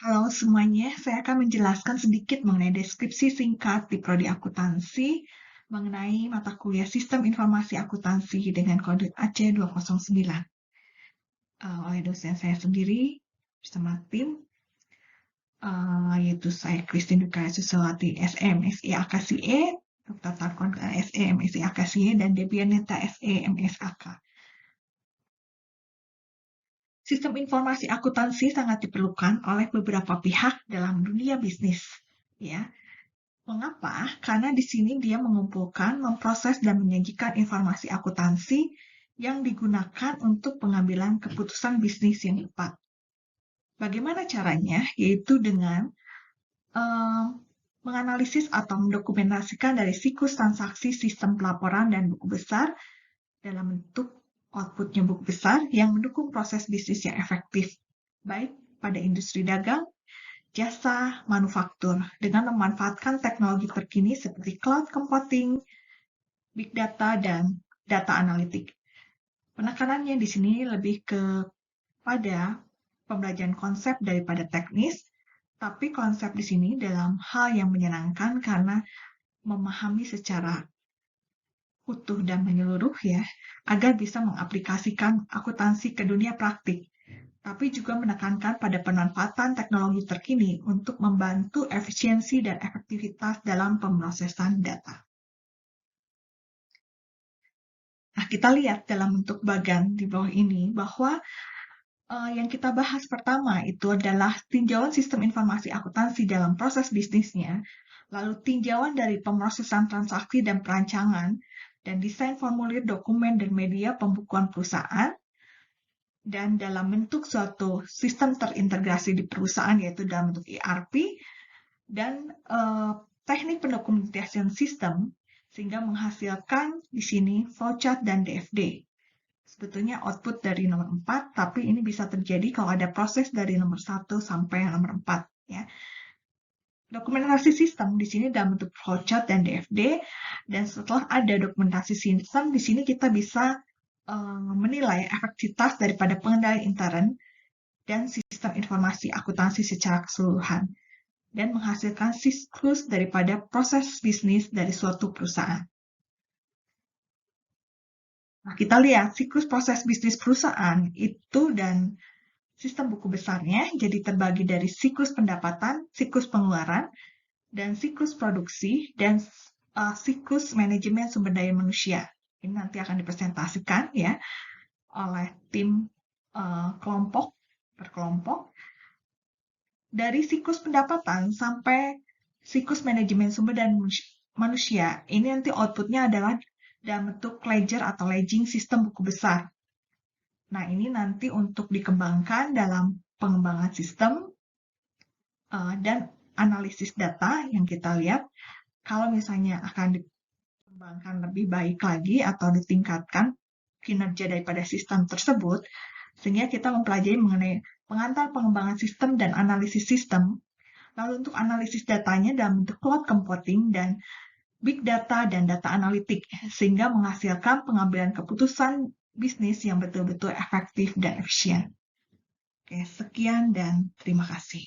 Halo semuanya, saya akan menjelaskan sedikit mengenai deskripsi singkat di Prodi Akuntansi mengenai mata kuliah Sistem Informasi Akuntansi dengan kode AC209 oleh dosen saya sendiri bersama tim, yaitu saya Christine Dukaya Susewati SM SE AKSIE, Dr. Tarkon SE MSI AKSIE, dan Debianeta SE MSAK. Sistem informasi akuntansi sangat diperlukan oleh beberapa pihak dalam dunia bisnis, ya. Mengapa? Karena di sini dia mengumpulkan, memproses, dan menyajikan informasi akuntansi yang digunakan untuk pengambilan keputusan bisnis yang tepat. Bagaimana caranya? Yaitu dengan menganalisis atau mendokumentasikan dari siklus transaksi sistem pelaporan dan buku besar dalam bentuk outputnya buku besar yang mendukung proses bisnis yang efektif, baik pada industri dagang, jasa, manufaktur, dengan memanfaatkan teknologi terkini seperti cloud computing, big data, dan data analitik. Penekanannya di sini lebih kepada pembelajaran konsep daripada teknis, tapi konsep di sini dalam hal yang menyenangkan karena memahami secara utuh dan menyeluruh ya, agar bisa mengaplikasikan akuntansi ke dunia praktik, tapi juga menekankan pada pemanfaatan teknologi terkini untuk membantu efisiensi dan efektivitas dalam pemrosesan data. Nah, kita lihat dalam bentuk bagan di bawah ini bahwa yang kita bahas pertama itu adalah tinjauan sistem informasi akuntansi dalam proses bisnisnya, lalu tinjauan dari pemrosesan transaksi dan perancangan, dan desain formulir dokumen dan media pembukuan perusahaan, dan dalam bentuk suatu sistem terintegrasi di perusahaan yaitu dalam bentuk ERP, dan teknik pendokumentasian sistem sehingga menghasilkan di sini flowchart dan DFD. Sebetulnya output dari nomor 4, tapi ini bisa terjadi kalau ada proses dari nomor 1 sampai nomor 4. Ya. Dokumentasi sistem di sini dalam bentuk flowchart dan DFD, dan setelah ada dokumentasi sistem, di sini kita bisa menilai efektivitas daripada pengendalian intern dan sistem informasi akuntansi secara keseluruhan, dan menghasilkan siklus daripada proses bisnis dari suatu perusahaan. Nah, kita lihat siklus proses bisnis perusahaan itu dan sistem buku besarnya jadi terbagi dari siklus pendapatan, siklus pengeluaran, dan siklus produksi, dan siklus manajemen sumber daya manusia. Ini nanti akan dipresentasikan ya oleh tim kelompok berkelompok. Dari siklus pendapatan sampai siklus manajemen sumber daya manusia, ini nanti outputnya adalah dalam bentuk ledger atau ledging sistem buku besar. Nah, ini nanti untuk dikembangkan dalam pengembangan sistem dan analisis data yang kita lihat. Kalau misalnya akan dikembangkan lebih baik lagi atau ditingkatkan kinerja daripada sistem tersebut, sehingga kita mempelajari mengenai pengantar pengembangan sistem dan analisis sistem. Lalu untuk analisis datanya dalam bentuk cloud computing dan big data dan data analitik, sehingga menghasilkan pengambilan keputusan bisnis yang betul-betul efektif dan efisien. Oke, sekian dan terima kasih.